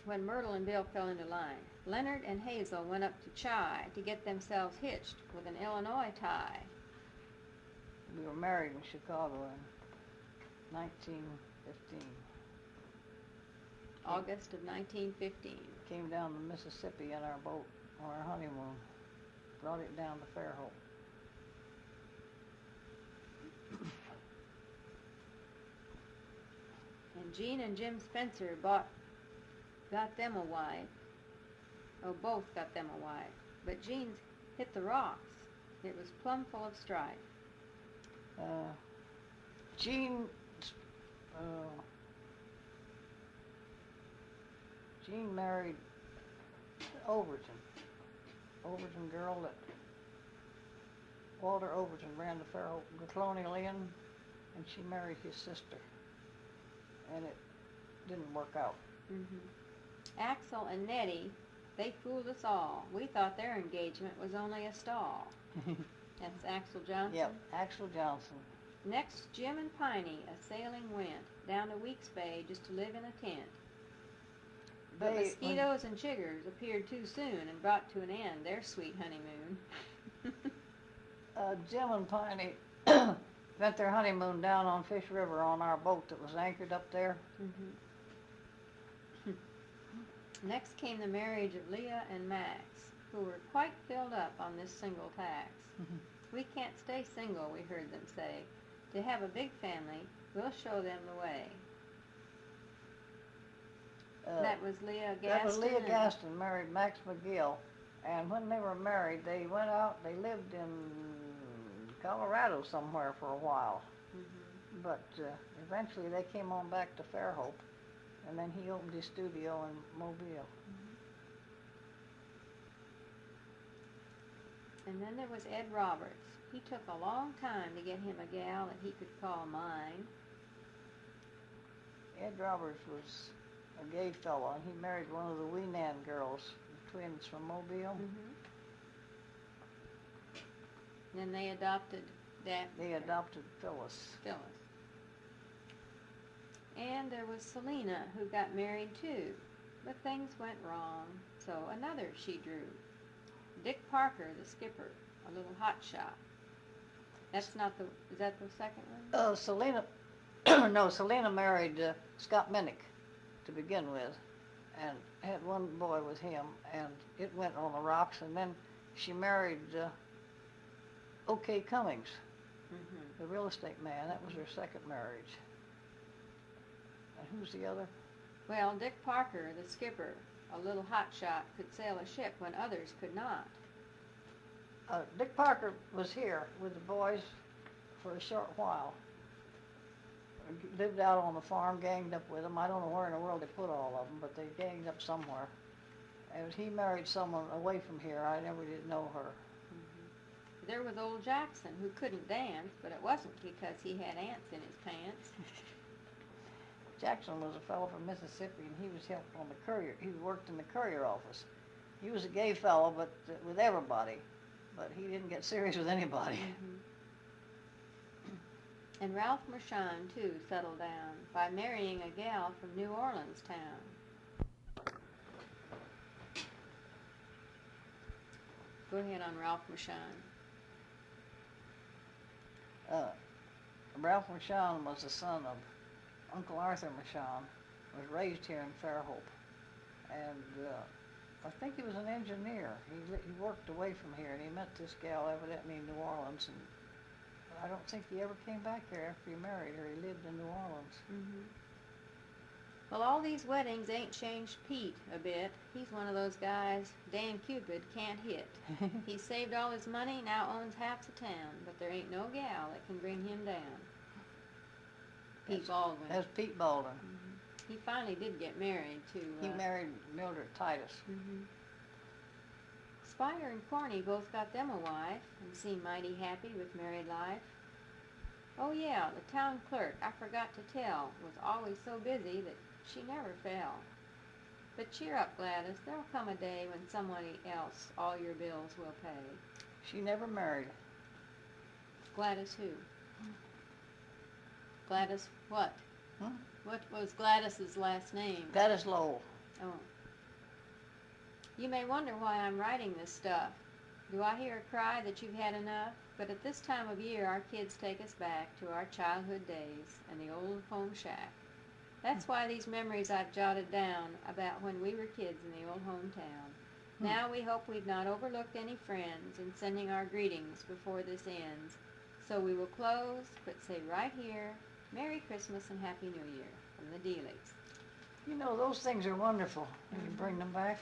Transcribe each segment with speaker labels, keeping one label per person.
Speaker 1: when Myrtle and Bill fell into line. Leonard and Hazele went up to Chi to get themselves hitched with an Illinois tie.
Speaker 2: We were married in Chicago in 1915.
Speaker 1: August of 1915.
Speaker 2: Came down the Mississippi in our boat on our honeymoon. Brought it down to Fairhope.
Speaker 1: And Jean and Jim Spencer got them a wife. Oh, both got them a wife. But Jean's hit the rocks. It was plumb full of strife.
Speaker 2: Jean married Overton girl that Walter Overton ran the Fairhope Colonial Inn, and she married his sister, and it didn't work out.
Speaker 1: Axel and Nettie, they fooled us all. We thought their engagement was only a stall. That's Axel Johnson?
Speaker 2: Yep, Axel Johnson.
Speaker 1: Next, Jim and Piney a-sailing went down to Weeks Bay just to live in a tent. But mosquitoes and chiggers appeared too soon and brought to an end their sweet honeymoon.
Speaker 2: Jim and Piney spent their honeymoon down on Fish River on our boat that was anchored up there.
Speaker 1: Next came the marriage of Leah and Max, who were quite filled up on this single tax. We can't stay single, we heard them say. To have a big family, we'll show them the way. That was Leah Gaston.
Speaker 2: That was Leah Gaston married Max McGill, and when they were married, they went out. They lived in Colorado somewhere for a while, but eventually they came on back to Fairhope, and then he opened his studio in Mobile.
Speaker 1: And then there was Ed Roberts. He took a long time to get him a gal that he could call mine.
Speaker 2: Ed Roberts was a gay fellow, and he married one of the Weenan girls, the twins from Mobile.
Speaker 1: Then they adopted
Speaker 2: They adopted Phyllis.
Speaker 1: And there was Selena, who got married too. But things went wrong, so another she drew. Dick Parker, the skipper, a little hot shot. That's not the, is that the second one?
Speaker 2: Selena, no, Selena married Scott Minnick to begin with, and had one boy with him, and it went on the rocks, and then she married O.K. Cummings, the real estate man. That was her second marriage. And who's the other?
Speaker 1: Well, Dick Parker, the skipper, a little hot shot, could sail a ship when others could not.
Speaker 2: Dick Parker was here with the boys for a short while. Lived out on the farm, ganged up with them. I don't know where in the world they put all of them, but they ganged up somewhere. And he married someone away from here. I never did know her.
Speaker 1: There was old Jackson, who couldn't dance, but it wasn't because he had ants in his pants.
Speaker 2: Jackson was a fellow from Mississippi, and he was helped on the courier. He worked in the courier office. He was a gay fellow, but with everybody. But he didn't get serious with anybody.
Speaker 1: And Ralph Mershon, too, settled down by marrying a gal from New Orleans town. Go ahead on Ralph Mershon.
Speaker 2: Ralph Mershon was the son of Uncle Arthur Mershon, was raised here in Fairhope. And I think he was an engineer. He worked away from here, and he met this gal evidently in New Orleans, and I don't think he ever came back here after he married her. He lived in New Orleans.
Speaker 1: Well, all these weddings ain't changed Pete a bit. He's one of those guys Dan Cupid can't hit. He saved all his money, now owns half the town, but there ain't no gal that can bring him down. Pete Baldwin.
Speaker 2: That's Pete Baldwin.
Speaker 1: He finally did get married to...
Speaker 2: he married Mildred Titus.
Speaker 1: Spider and Corny both got them a wife and seem mighty happy with married life. Oh yeah, the town clerk, I forgot to tell, was always so busy that she never fell. But cheer up, Gladys, there'll come a day when somebody else all your bills will pay.
Speaker 2: She never married.
Speaker 1: Gladys who? Gladys what? What was Gladys's last name?
Speaker 2: Gladys Lowell.
Speaker 1: Oh. You may wonder why I'm writing this stuff. Do I hear a cry that you've had enough? But at this time of year, our kids take us back to our childhood days and the old home shack. That's why these memories I've jotted down about when we were kids in the old hometown. Now we hope we've not overlooked any friends in sending our greetings before this ends. So we will close, but say right here, Merry Christmas and Happy New Year from the Dealys.
Speaker 2: You know, those things are wonderful when you bring them back.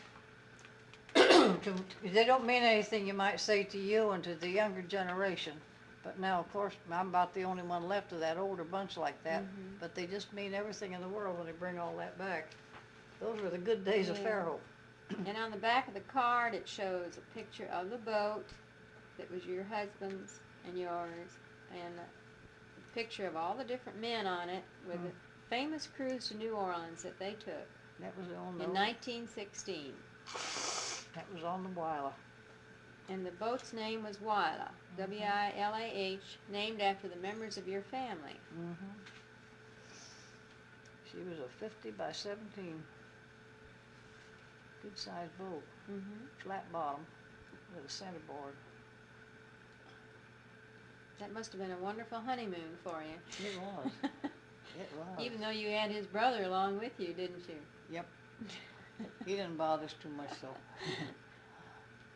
Speaker 2: They don't mean anything you might say to you and to the younger generation. But now, of course, I'm about the only one left of that older bunch like that. But they just mean everything in the world when they bring all that back. Those were the good days of Fairhope.
Speaker 1: And on the back of the card, it shows a picture of the boat that was your husband's and yours, and a picture of all the different men on it with a famous cruise to New Orleans that they took
Speaker 2: That was on
Speaker 1: in 1916.
Speaker 2: That was on the Wila.
Speaker 1: And the boat's name was Wila, W-I-L-A-H, named after the members of your family.
Speaker 2: She was a 50 by 17. Good sized boat. Flat bottom with a centerboard.
Speaker 1: That must have been a wonderful honeymoon for you.
Speaker 2: It was. It was.
Speaker 1: Even though you had his brother along with you, didn't you?
Speaker 2: Yep. He didn't bother us too much, though.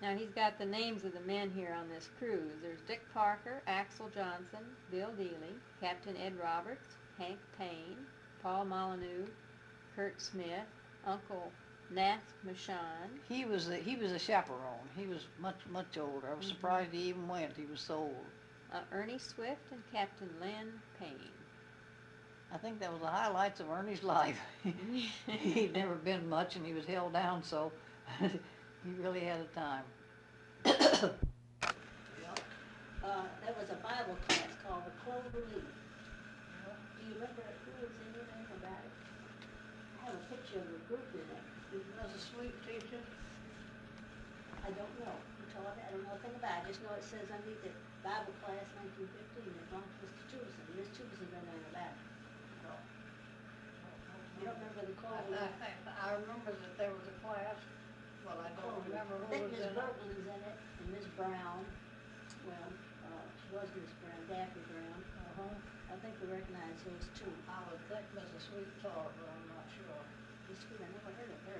Speaker 1: Now he's got the names of the men here on this cruise. There's Dick Parker, Axel Johnson, Bill Dealy, Captain Ed Roberts, Hank Payne, Paul Molyneux, Kurt Smith, Uncle Nath Michon.
Speaker 2: He was a chaperone. He was much older. I was surprised he even went. He was so old.
Speaker 1: Ernie Swift and Captain Len Payne.
Speaker 2: I think that was the highlights of Ernie's life. He'd never been much, and he was held down, so he really had a time.
Speaker 3: There was a Bible class called The Clover Leaf. Do you remember who was in it, anything about it? I have a picture of the group in it.
Speaker 2: He was a sweet teacher.
Speaker 3: I don't know. Who taught it? I don't know a thing about it. I just know it says underneath it, Bible class 1915. It belongs to Mr. Tubison. Miss Tubison doesn't know about it. You don't remember the Clover Leaf?
Speaker 2: I remember that there was a class, but I don't remember
Speaker 3: I
Speaker 2: who
Speaker 3: think
Speaker 2: was
Speaker 3: Miss
Speaker 2: in it.
Speaker 3: Bertland's in it, and Miss Brown. Well, she was Miss Brown, Daffy Brown. I think we recognize those two.
Speaker 2: I would think Mrs. Sweet taught, but I'm not sure.
Speaker 3: Miss Sweet, I never heard of her.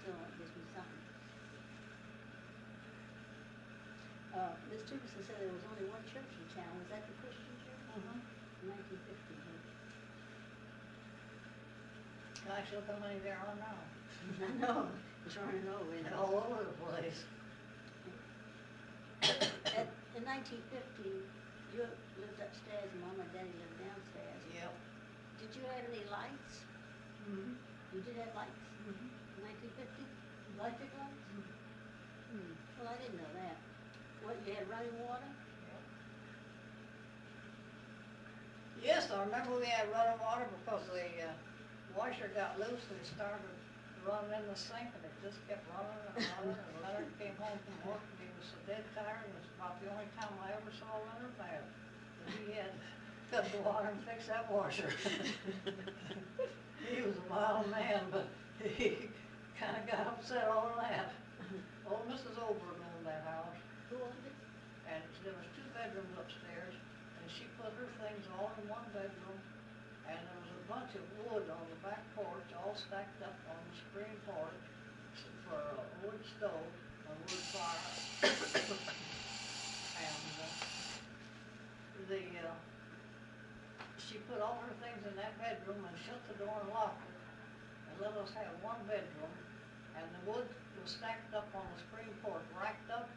Speaker 3: Still, it gives me something. Miss Tubison said there was only one church in town. Was that the Christian church? In 1915.
Speaker 2: Gosh, look how many there are now.
Speaker 3: I know. It's running over.
Speaker 2: They're all over the place.
Speaker 3: In 1950, you lived upstairs and Mom and Daddy lived downstairs.
Speaker 2: Yep.
Speaker 3: Did you have any lights? You did have lights? In 1950? Electric lights? Well, I didn't know that. What, you had running water?
Speaker 2: Yes, I remember we had running water because the washer got loose and it started running in the sink and it just kept running and running. And Leonard came home from work and he was so dead tired, and it's about the only time I ever saw Leonard mad. That he had to cut the water and fix that washer. He was a wild man, but he kind of got upset over that. Old Mrs. Oberman owned that house.
Speaker 3: Who owned it?
Speaker 2: And there was 2 bedrooms upstairs, and she put her things all in one bedroom, and there was a bunch of wood on the back porch, all stacked up on the screen porch for a wood stove, a wood fire. And she put all her things in that bedroom and shut the door and locked it, and let us have one bedroom, and the wood was stacked up on the screen porch, racked up.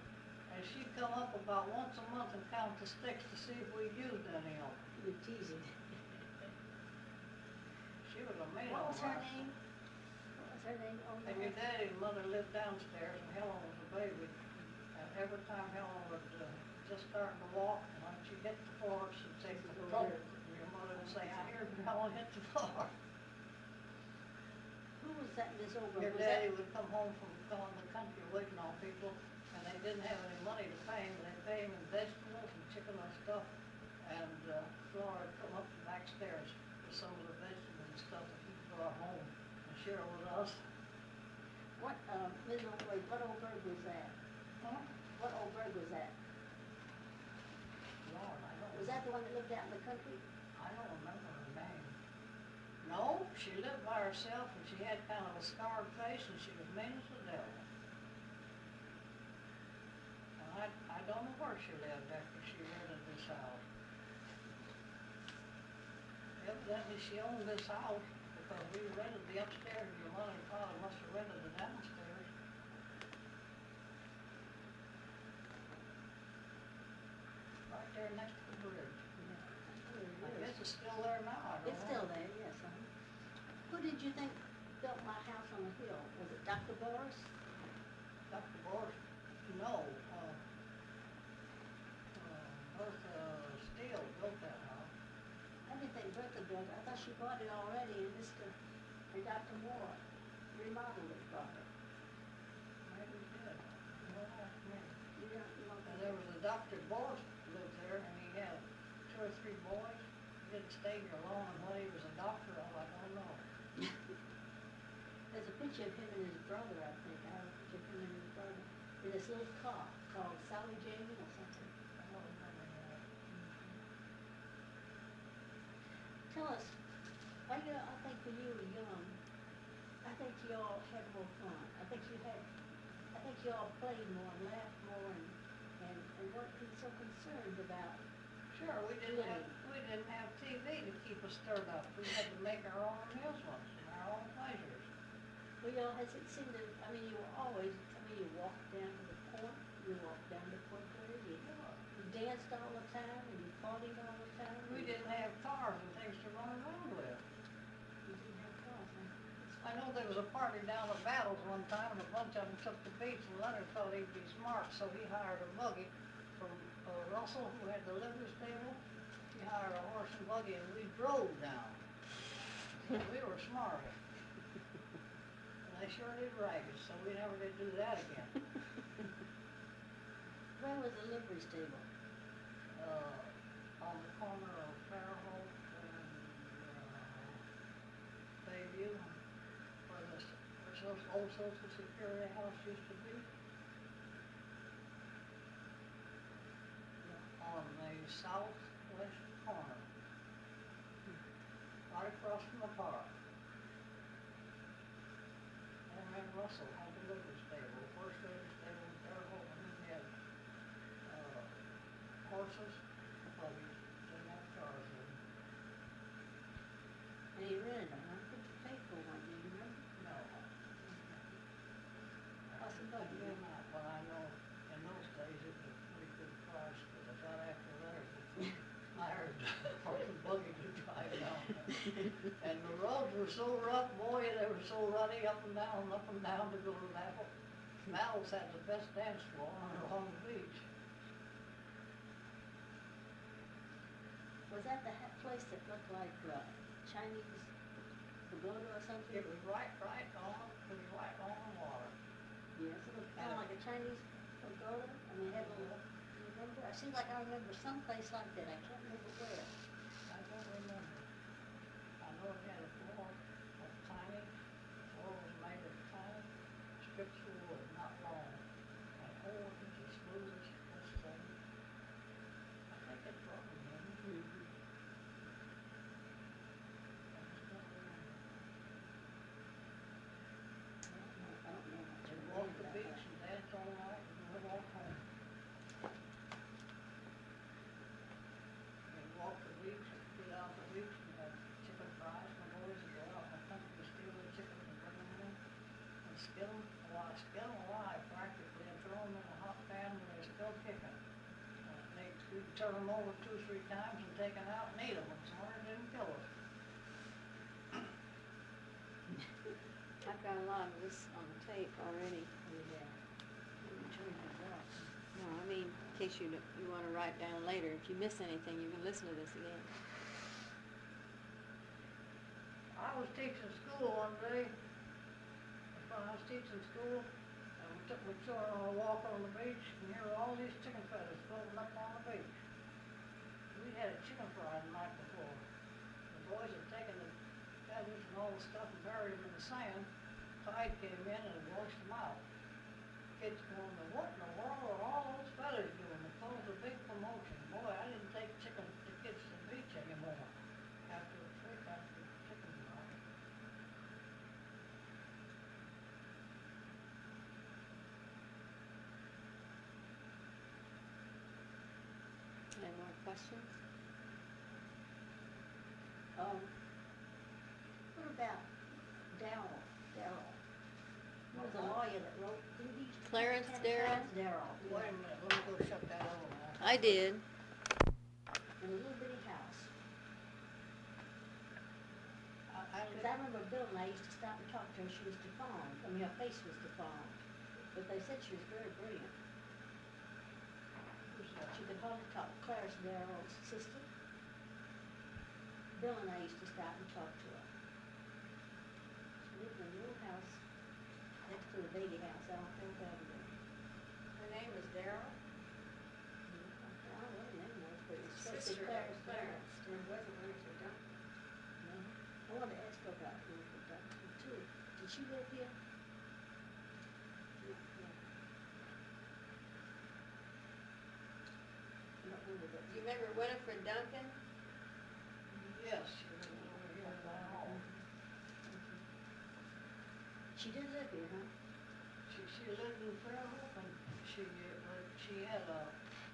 Speaker 2: And she'd come up about once a month and count the sticks to see if we'd used any of them.
Speaker 3: You were teasing.
Speaker 2: She was a man.
Speaker 3: What was her name? What was her name?
Speaker 2: And your daddy and mother lived downstairs, and Helen was a baby. And every time Helen would just start to walk, and when she'd hit the floor, she'd say, "Trouble." And your mother would say, "I heard Helen hit the floor."
Speaker 3: Who was that Miss Oberman?
Speaker 2: Your daddy would come home from going to the country waiting on people, and they didn't have any money to pay him. They pay him in vegetables and chicken and stuff. upstairs with some of the vegetables and stuff that he brought home and share with us.
Speaker 3: What, Ms. O'Grady, what old bird was that?
Speaker 2: Huh?
Speaker 3: What old bird was that?
Speaker 2: Lord, I don't.
Speaker 3: Was that the one that lived out in the country?
Speaker 2: I don't remember her name. No, she lived by herself and she had kind of a scarred face and she was mean as the devil. And I don't know where she lived after she rented this house. Evidently she owned this house because we rented the upstairs and your mother and father must have rented the downstairs. Right there next to the bridge. I guess it's still there now, I don't know.
Speaker 3: It's still there, yes, Who did you think built my house on the hill? Was it Dr. Boris?
Speaker 2: Dr. Boris, no, Bertha Steele built that house.
Speaker 3: I didn't think Bertha built it. I thought she bought it already and Dr. Moore remodeled it for her.
Speaker 2: Maybe he did. No, maybe.
Speaker 3: You don't
Speaker 2: And there was a Dr. Boris lived there and he had 2 or 3 boys. He didn't stay here long and when he was a doctor, I don't know.
Speaker 3: There's a picture of him and his brother, I think. I have a picture of him and his brother in this little car called Sally Jane or something.
Speaker 2: I don't remember that.
Speaker 3: Tell us, I think when you were young, I think you all had more fun. I think you all played more and laughed more and weren't so concerned about.
Speaker 2: Sure, we didn't have TV to keep us stirred up. We had to make our own amusements and our own pleasures.
Speaker 3: Well, y'all, has it seemed to, you were always, you walked down to the point, you walked down to Point Grey, you danced all the time and you partied all the time.
Speaker 2: We didn't have cars and things to run around with.
Speaker 3: You didn't have cars, huh?
Speaker 2: I know there was a party down at Battles one time and a bunch of them took the beach and Leonard thought he'd be smart, so he hired a buggy from Russell, who had the livery stable. He hired a horse and buggy and we drove down. We were smart. And they sure did rag us, so we never did do that again.
Speaker 3: Where was the livery stable?
Speaker 2: On the corner of Fairhope and Bayview, where the old Social Security house used to be. On the southwest corner, right across from the park. And Russell had the livery stable, first livery stable in Fairhope, and he had horses, buggies, didn't have cars in.
Speaker 3: And he rented them, huh? What did you pay for one, do you remember?
Speaker 2: No.
Speaker 3: What's a buggy?
Speaker 2: Yeah, but I know in those days it was a pretty good price, because I got after that. I hired a horse and buggy to drive down there. And the roads were so rough, boy, they were so rutty, up and down to go to Battle. Battles had the best dance floor along the beach.
Speaker 3: Was that the place that looked like Chinese pagoda or something?
Speaker 2: It was right on the water.
Speaker 3: Yes, it looked kind of like a Chinese pagoda. It had a little, you remember? It seems like I remember some place like that. I can't remember where.
Speaker 2: I don't remember. I know it had a floor of tiny, the floor was made of tiny strips of wood, not long. And oh, it was as smooth as this thing. I think it's rubber, maybe.
Speaker 3: I don't know much
Speaker 2: And
Speaker 3: about
Speaker 2: walk the
Speaker 3: that.
Speaker 2: beach and dance all night and we'll walk home. And walk the beach and get out the beach and have chicken fries. My boys would go out in the country to steal the chickens and bring them in and skin them alive practically and throw them in a hot pan when they're still kicking. We'd turn them over 2 or 3 times and take them out and eat them, and some it didn't kill us.
Speaker 1: I've got a lot of this on the tape already.
Speaker 3: Yeah. We turned it off.
Speaker 1: No, I mean, in case you want to write down later. If you miss anything, you can listen to this again.
Speaker 2: I was teaching school one day. When I was teaching school, and we took my children on a walk on the beach, and here were all these chicken feathers floating up on the beach. We had a chicken fry the night before. boys had taken the feathers and all the stuff and buried them in the sand. Tide came in and washed them out. Kids going, what in the world are all those feathers doing? It caused a big commotion. Boy, I didn't take the kids to the beach anymore after the chickens died.
Speaker 1: Any more questions?
Speaker 3: What about Darrow? He was a lawyer that wrote, didn't he?
Speaker 1: Clarence Darrow?
Speaker 3: Clarence Darrow.
Speaker 2: Wait a minute, let me go shut that over now.
Speaker 1: I did.
Speaker 3: In a little bitty house.
Speaker 2: I
Speaker 3: Because I remember Bill and I used to stop and talk to her. She was deformed. I mean, her face was deformed. But they said she was very brilliant. She could hardly talk. Clarence Darrow's sister. Bill and I used to stop and talk to her. She lived in a little house next to the baby house out on Fairhope Avenue.
Speaker 1: Her name was Darrow?
Speaker 3: I don't know what her name was, but it's supposed to
Speaker 1: Sister
Speaker 3: be
Speaker 1: of
Speaker 3: Clarence.
Speaker 1: Clarence. There wasn't Winifred Duncan.
Speaker 3: No. I wanted to ask her about Winifred Duncan too. Did she live here?
Speaker 1: Yeah.
Speaker 3: Not Winifred.
Speaker 1: Do you remember Winifred Duncan?
Speaker 2: Yes, she was over here in the hall.
Speaker 3: She did live here, huh?
Speaker 2: She lived in Fairhope and she had a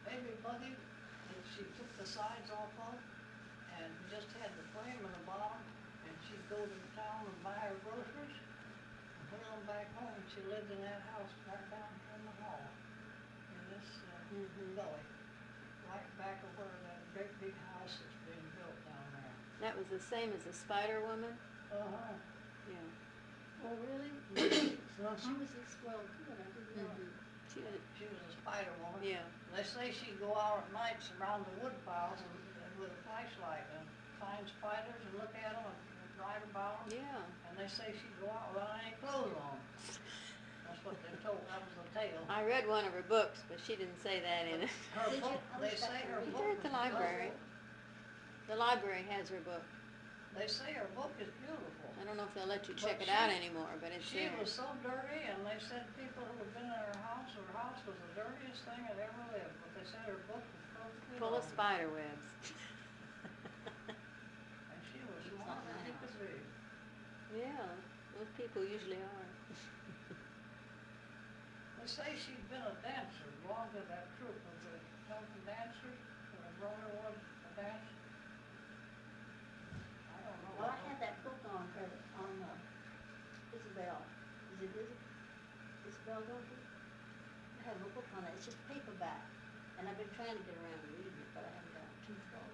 Speaker 2: baby buggy that she took the sides off of and just had the frame in the bottom, and she'd go to the town and buy her groceries and put them back home. She lived in that house right down here in the hall in this gully, right back of where that great big house that's being built down there.
Speaker 1: That was the same as the Spider Woman?
Speaker 2: Uh-huh.
Speaker 1: Yeah.
Speaker 3: Oh, really? So she was this well good, I didn't know.
Speaker 1: She was,
Speaker 2: She was a spider woman.
Speaker 1: yeah.
Speaker 2: They say she'd go out at nights around the wood piles and with a flashlight and find spiders and look at them and write about them.
Speaker 1: Yeah.
Speaker 2: And they say she'd go out without any clothes on. That's what they told. That was the tale.
Speaker 1: I read one of her books, but she didn't say that in it.
Speaker 2: Her
Speaker 3: Did you?
Speaker 2: book,
Speaker 3: I
Speaker 2: they
Speaker 3: wish I
Speaker 2: say
Speaker 3: could
Speaker 2: her
Speaker 3: read
Speaker 2: book
Speaker 1: They're
Speaker 2: was
Speaker 1: at the library.
Speaker 2: beautiful.
Speaker 1: The library has her book.
Speaker 2: They say her book is beautiful.
Speaker 1: I don't know if they'll let you check
Speaker 2: But
Speaker 1: it out
Speaker 2: she-
Speaker 1: anymore, but it's
Speaker 2: She
Speaker 1: there.
Speaker 2: was so dirty, and they said people who had been in her house was the dirtiest thing that ever lived. But they said her book was perfectly
Speaker 1: Full of
Speaker 2: lovely.
Speaker 1: spider webs.
Speaker 2: And she was
Speaker 3: She was
Speaker 2: smart
Speaker 3: not
Speaker 2: as she
Speaker 3: nice.
Speaker 2: could be.
Speaker 1: Yeah, those people usually are.
Speaker 2: They say she'd been a dancer, belonged to that troupe of the Duncan dancers, and her brother was a dancer. I don't know.
Speaker 3: Well, I had that book on her, on Isabel. Is it Isabel Duncan? I have a book on it. It's just paperback. And I've been trying to get around to reading it, but I haven't gotten too far.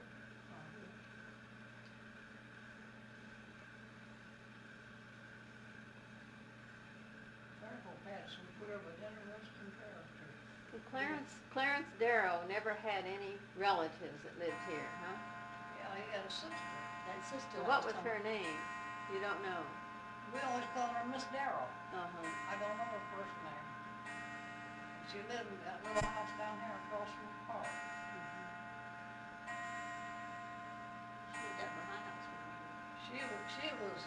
Speaker 2: Fairhope had some queer but interesting characters.
Speaker 1: Well, Clarence Darrow never had any relatives that lived here, huh?
Speaker 2: Yeah, he had a sister.
Speaker 3: That sister.
Speaker 1: So
Speaker 3: I
Speaker 1: what was
Speaker 3: talking
Speaker 1: her name? You don't know?
Speaker 2: We always called her Miss Darrow.
Speaker 1: Uh-huh.
Speaker 2: I don't know her first name. She lived in that little house down here across from the park.
Speaker 3: She lived at my house.
Speaker 2: She was,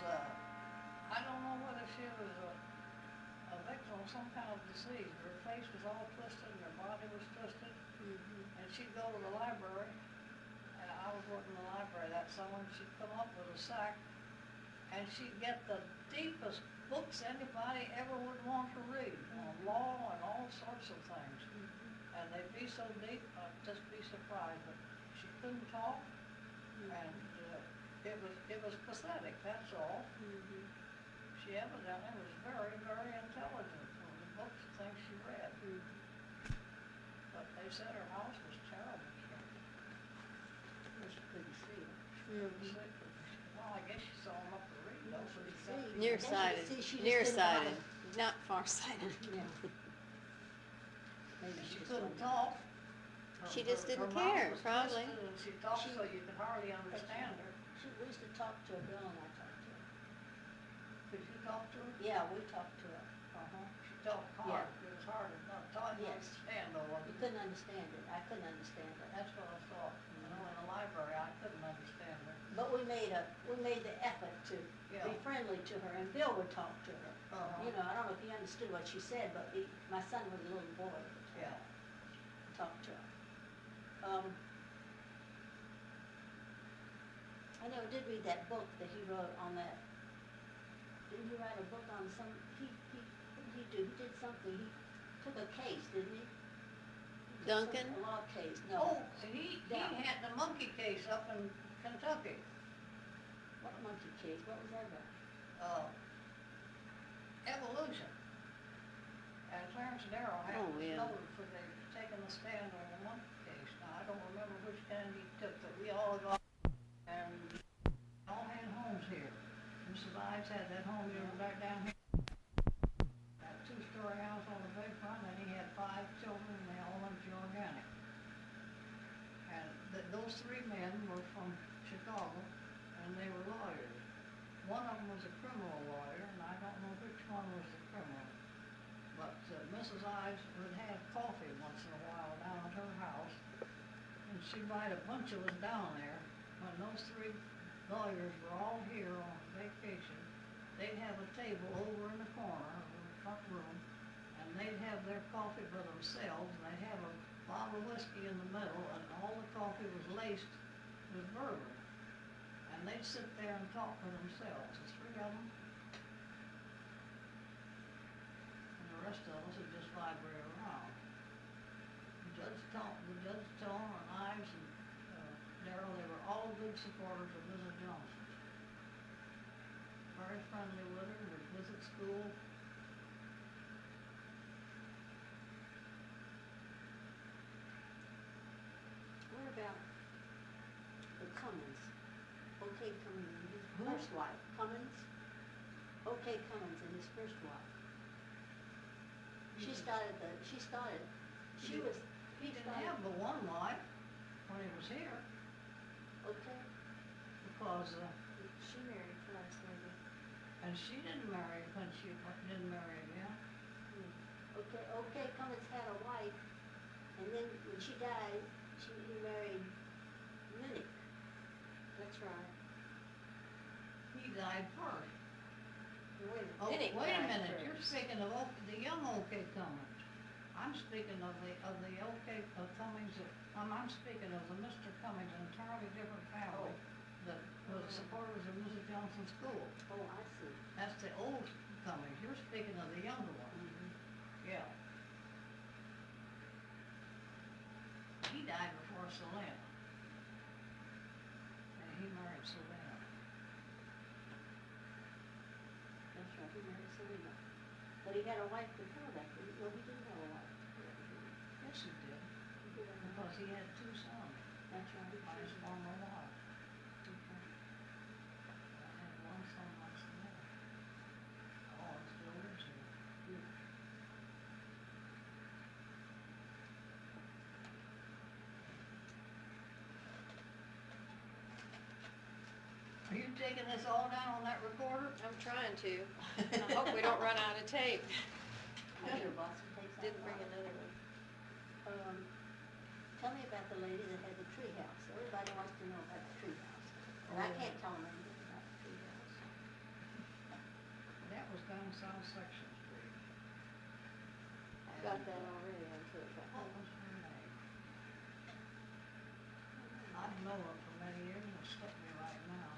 Speaker 2: I don't know whether she was a victim of some kind of disease. Her face was all twisted and her body was twisted. And she'd go to the library, and I was working in the library that summer, and she'd come up with a sack, and she'd get the deepest books anybody ever would want to read, on law and all sorts of things. And they'd be so deep, I'd just be surprised. But she couldn't talk, and it was pathetic, that's all. She evidently was very, very intelligent from the books and things she read. But they said her house was terrible.
Speaker 3: She couldn't see it.
Speaker 2: Well, I guess she saw them up the reed, though, so she got.
Speaker 3: See.
Speaker 1: Nearsighted.
Speaker 3: See, she just
Speaker 1: Nearsighted.
Speaker 3: didn't
Speaker 1: Not farsighted.
Speaker 3: Yeah. Maybe
Speaker 2: And she
Speaker 3: just
Speaker 2: couldn't
Speaker 3: wasn't-
Speaker 2: talk.
Speaker 1: She just didn't
Speaker 2: her mouth
Speaker 1: care,
Speaker 2: was
Speaker 1: probably.
Speaker 2: twisted, and she talked so you could hardly understand her.
Speaker 3: We used to talk to her, Bill and I talked to her.
Speaker 2: Could you talk to her?
Speaker 3: Yeah, we talked to her.
Speaker 2: She talked hard. It was hard to not talk to
Speaker 3: Yes.
Speaker 2: understand, though, wasn't
Speaker 3: You
Speaker 2: it?
Speaker 3: couldn't understand it. I couldn't understand it.
Speaker 2: That's what I thought. You know, in the library, I couldn't understand her.
Speaker 3: But we made and Bill would talk to her.
Speaker 2: Uh-huh.
Speaker 3: You know, I don't know if he understood what she said, but my son was a little boy.
Speaker 2: Yeah.
Speaker 3: Talk to her. I never did read that book that he wrote on that. Didn't he write a book on some, what did he do? He did something, he took a case, didn't he?
Speaker 1: Duncan?
Speaker 3: A law case,
Speaker 2: Oh,
Speaker 3: no.
Speaker 2: he
Speaker 3: Down.
Speaker 2: had the monkey case up in Kentucky.
Speaker 3: What monkey case, what was that about?
Speaker 2: Evolution. And Clarence Darrow had
Speaker 1: Oh,
Speaker 2: was
Speaker 1: yeah.
Speaker 2: noted for they taking a stand on the monkey case. Now, I don't remember which kind he took, but we all got, and all had homes here. Mrs. Ives had that home here right down here. That two-story house on the bayfront, and he had 5 children, and they all went to organic. And those 3 men were from Chicago, and they were lawyers. One of them was a criminal lawyer, and I don't know which one was the criminal. But Mrs. Ives would have coffee once in a while down at her house, and she'd invite a bunch of us down there. When those 3 lawyers were all here on vacation, they'd have a table over in the corner of the front room, and they'd have their coffee for themselves, and they'd have a bottle of whiskey in the middle, and all the coffee was laced with bourbon. And they'd sit there and talk to themselves, the 3 of them. And the rest of us would just vibrate around. The Judge Tom and Ives and Darrow, they were all good supporters of Mrs. Johnson. Very friendly with her, would visit school.
Speaker 3: What about the Cummins? O.K. Cummins and his
Speaker 2: Who?
Speaker 3: first wife. Cummins? O.K. Cummins and his first wife. She
Speaker 2: Mhm.
Speaker 3: She was,
Speaker 2: He didn't have but one wife when he was here,
Speaker 3: okay,
Speaker 2: because,
Speaker 1: She married twice, maybe.
Speaker 2: and she didn't marry when she didn't marry again.
Speaker 3: okay, Cummins had a wife, and then when she died, he married Minnick.
Speaker 1: That's right.
Speaker 2: He died first.
Speaker 1: Wait
Speaker 2: Oh,
Speaker 1: Minnick
Speaker 2: wait a
Speaker 1: died
Speaker 2: minute, you're
Speaker 1: first.
Speaker 2: speaking of the young O.K. Cummings. I'm speaking of the O.K. Cummings, I'm speaking of the Mr. Cummings, an entirely different family that was supporters of Mrs. Johnson's school.
Speaker 3: Oh, I see.
Speaker 2: That's the old Cummings, you're speaking of the younger one. Yeah. He died before Selena. And he married Selena.
Speaker 3: That's right, he married Selena. But he had a wife before that, no, he didn't have a wife.
Speaker 2: Yes, he did,
Speaker 3: He did have a
Speaker 2: because
Speaker 3: wife.
Speaker 2: he had 2 sons
Speaker 3: That's right.
Speaker 2: by his former wife.
Speaker 3: Okay.
Speaker 2: I had 1 son by Selena. Oh, it still lives here. Are you taking this all down on that recorder?
Speaker 1: I'm trying to. I hope we don't run out of tape.
Speaker 3: Your boss takes that.
Speaker 1: Didn't bring another one.
Speaker 3: Tell me about the lady that had the tree house. Everybody wants to know about the tree house. And I can't tell them anything about the tree house.
Speaker 2: That was down South Section Street.
Speaker 1: I got that already, I'm sure.
Speaker 2: What was her name? I've known her for many years, and it slipped me right now.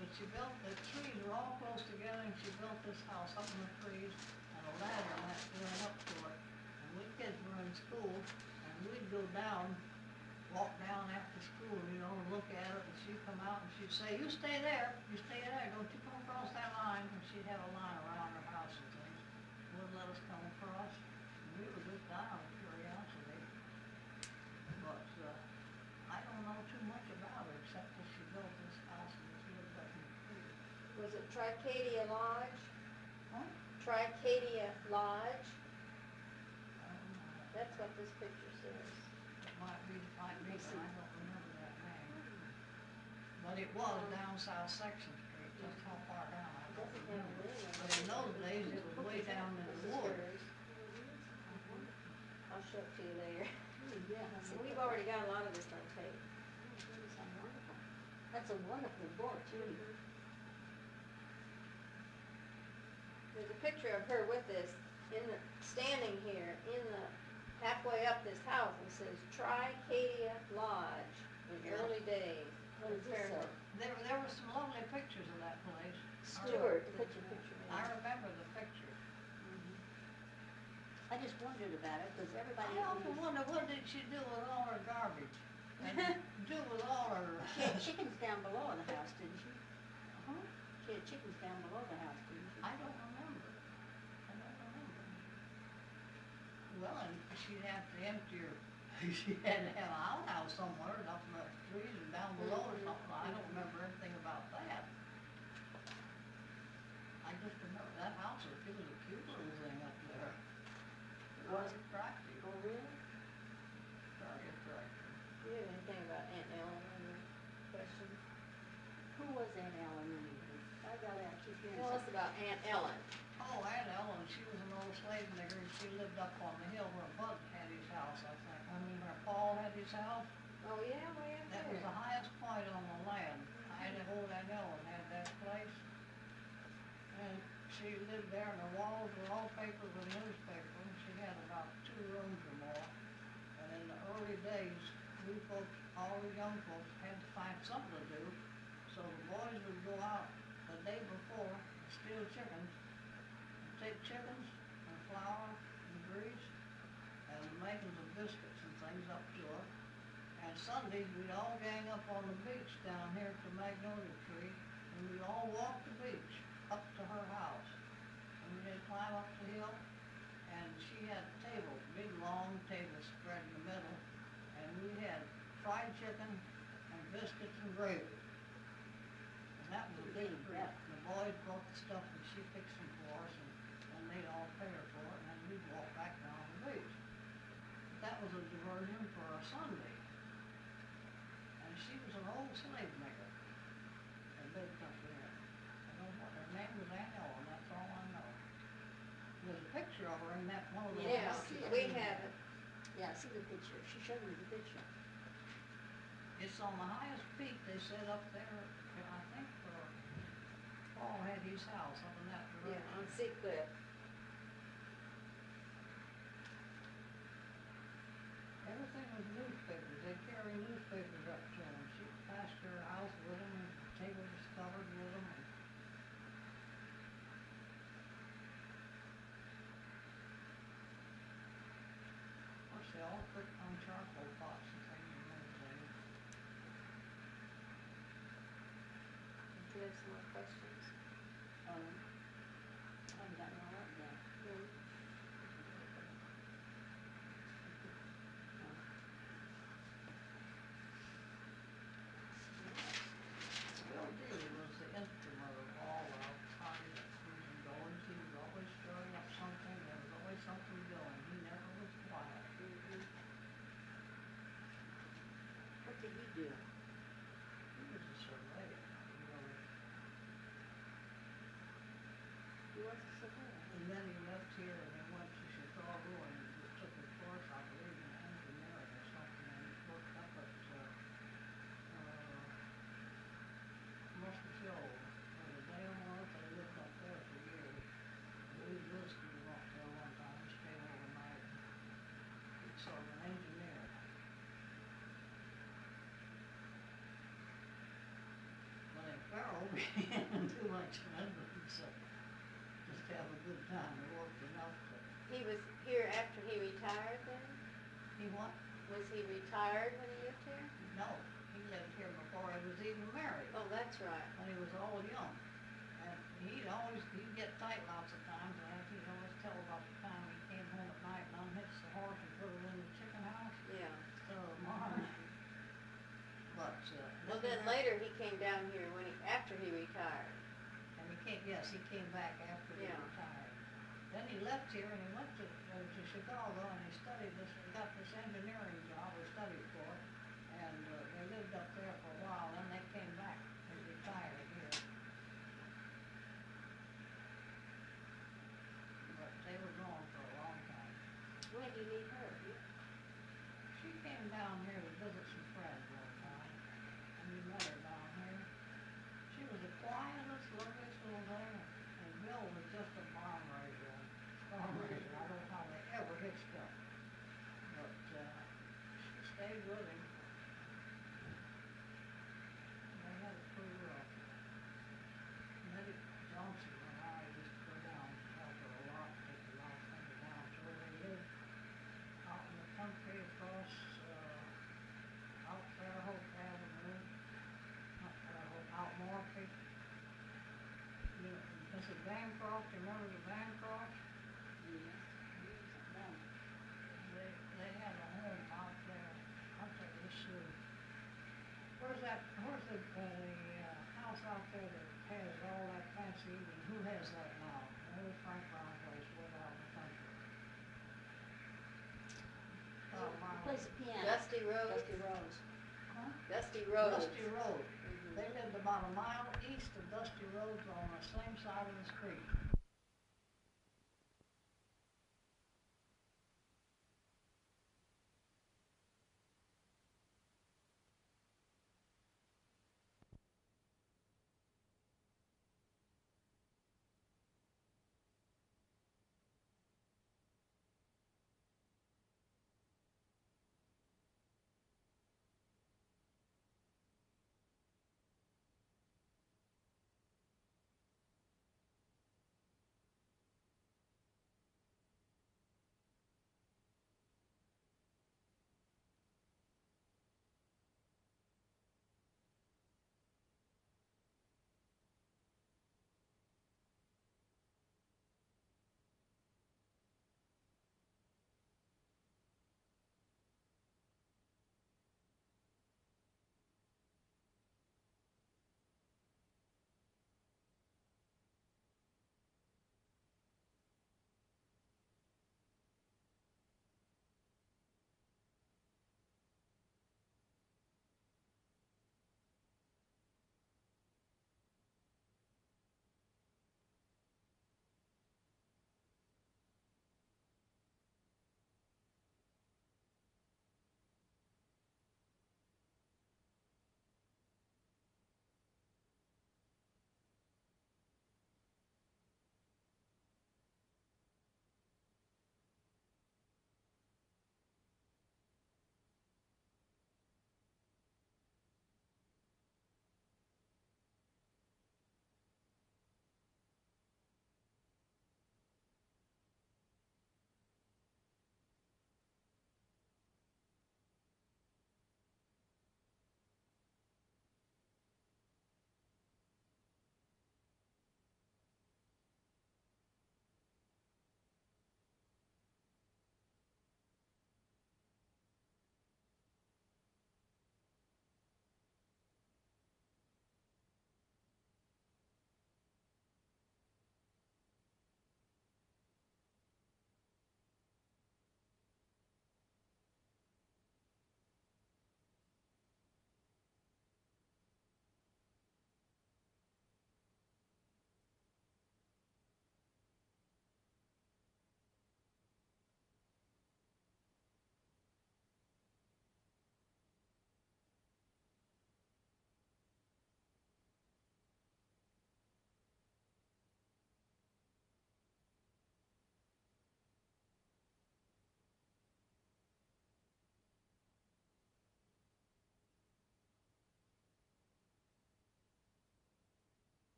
Speaker 2: But she built, the trees were all close together, and she built this house up in the trees, and a ladder went up to it. And we kids were in school, and we'd go down, walk down after school, you know, and look at it, and she'd come out, and she'd say, "You stay there, don't you come across that line," and she'd have a line around her house and things. Wouldn't let us come across. And we were just dying of curiosity. But, I don't know too much about her, except that she built this house and it's lived up in the trees.
Speaker 1: Was it Tricadia Lodge?
Speaker 2: Huh?
Speaker 1: Tricadia Lodge?
Speaker 2: I don't know.
Speaker 1: That's what this picture says.
Speaker 2: It might be, but I don't remember that name. But it was down South Section Street, just how far down, I don't
Speaker 3: Doesn't have
Speaker 2: remember.
Speaker 3: a name.
Speaker 2: But in those days, it was way down in
Speaker 1: This
Speaker 2: the
Speaker 1: is
Speaker 2: woods.
Speaker 1: hers. I'll show it to you later.
Speaker 3: Yeah.
Speaker 1: So we've already got a lot of this on tape.
Speaker 3: That's a wonderful book, too.
Speaker 1: picture of her with this, standing here, halfway up this house, and says Tricadia Lodge, in early days.
Speaker 3: What does this say?
Speaker 2: There were some lovely pictures of that place.
Speaker 1: Stewart, put your picture in.
Speaker 2: I remember the pictures.
Speaker 3: I just wondered about it, because everybody.
Speaker 2: I often wonder, what did she do with all her garbage? And do with all her...
Speaker 3: She had chickens down below the house, didn't she?
Speaker 2: Huh?
Speaker 3: She had chickens down below the house, didn't she?
Speaker 2: I don't remember. Well, and she'd have to empty her, she had to have an outhouse somewhere, up in the trees and down below or something. I don't remember anything about that. I just remember that house, it was a cute little thing up there. It was attractive.
Speaker 1: Oh, really?
Speaker 2: Very attractive.
Speaker 1: Do you have anything about Aunt Ellen on your question?
Speaker 3: Who was Aunt Ellen anyway? I got out, she's here.
Speaker 1: Tell us about Aunt Ellen.
Speaker 2: Oh, Aunt Ellen, she was an old slave nigger, and she lived up on the hill where Bud had his house, I think. I mean, where Paul had his house.
Speaker 1: Oh, yeah, way up
Speaker 2: That was
Speaker 1: there.
Speaker 2: the highest point on the land. Old Aunt Ellen had that place. And she lived there, and the walls were all papered with newspaper, and she had about 2 rooms or more. And in the early days, we folks, all the young folks, had to find something to do. So the boys would go out the day before and steal chickens, and take chickens and flour and grease and the makings of biscuits and things up to her. And Sundays, we'd all gang up on the beach down here at the Magnolia Tree, and we'd all walk the beach up to her house. And we'd climb up the hill, and she had a table, big long table spread in the middle, and we had fried chicken and biscuits and gravy. And that was a big treat. The boys brought the stuff and she fixed them for us, and they'd all pay her for it, and then we'd walk back down the beach. But that was a diversion for a Sunday. And she was an old slave maker, and lived up there. I don't know what her name was, Aunt Ellen, that's all I know. There's a picture of her in that one of those
Speaker 1: Yes,
Speaker 2: houses.
Speaker 1: we have it.
Speaker 3: Yeah, I see the picture. She showed me the picture.
Speaker 2: It's on the highest peak they set up there, and I think Paul had his house up in that
Speaker 1: Yeah,
Speaker 2: direction.
Speaker 1: on Sea Cliff.
Speaker 2: Everything was newspapers. They carry newspapers up to them. She passed her house with them, and the table was covered with them. Of course, they all cooked on charcoal pots and things in those days.
Speaker 1: Do you have some more questions?
Speaker 3: I haven't gotten all up yet.
Speaker 2: Bill Dealy was the instrument of all our parties and going. He was always stirring up something. There was always something going. He never was quiet.
Speaker 3: What did he do?
Speaker 2: He was a surveyor.
Speaker 3: He was a surveyor.
Speaker 2: And then he left here and he went to Chicago and he took a course, I believe, in engineering or something, and he worked up at Muscle Shoals. There was a day on earth, they lived up there for years. We visited up there one time, we stayed overnight. He's sort of an engineer. But in Fairhope, we didn't do much living, so just have a good time. We worked enough to...
Speaker 1: He was here after he retired then?
Speaker 2: He what?
Speaker 1: Was he retired when he lived here?
Speaker 2: No, he lived here before he was even married,
Speaker 1: Oh, that's right.
Speaker 2: when he was all young. And he'd get tight lots of times, and he'd always tell about the time he came home at night and unhitched the horse and put it in the chicken house.
Speaker 1: Yeah.
Speaker 2: So, Mom. But,
Speaker 1: Well, then later he came down here after he retired.
Speaker 2: And he came back after he
Speaker 1: Yeah.
Speaker 2: retired. Then he left here and he went to Chicago and he studied this, he got this engineering job, he studied for it. And they lived up there for a while, then they came back and retired here. But they were gone for a long time.
Speaker 1: When did you meet her?
Speaker 2: She came down here to visit some friends one time, and we met her down here. She was the quietest, loveliest little thing, and Bill was just a bomber stayed with him. They had it pretty rough. Medic Johnson and I used to go down and help her a lot, take a lot of things down to where they lived out in the country across, out Fairhope Avenue, not Fairhope, out Morphy. You know, is it Bancroft? You remember the Bancroft?
Speaker 3: Yes.
Speaker 2: They had a home out there. I'll tell you, where's the house out there that has all that fancy eating? Who has that now? The old Frank Brown place way out in the country. Oh, my.
Speaker 3: Plays a piano.
Speaker 1: Dusty Road.
Speaker 3: Dusty Rose.
Speaker 2: Huh?
Speaker 1: Dusty Road.
Speaker 2: Dusty Road.
Speaker 1: Mhm.
Speaker 2: They lived about a mile east of Dusty Road on the same side of the street.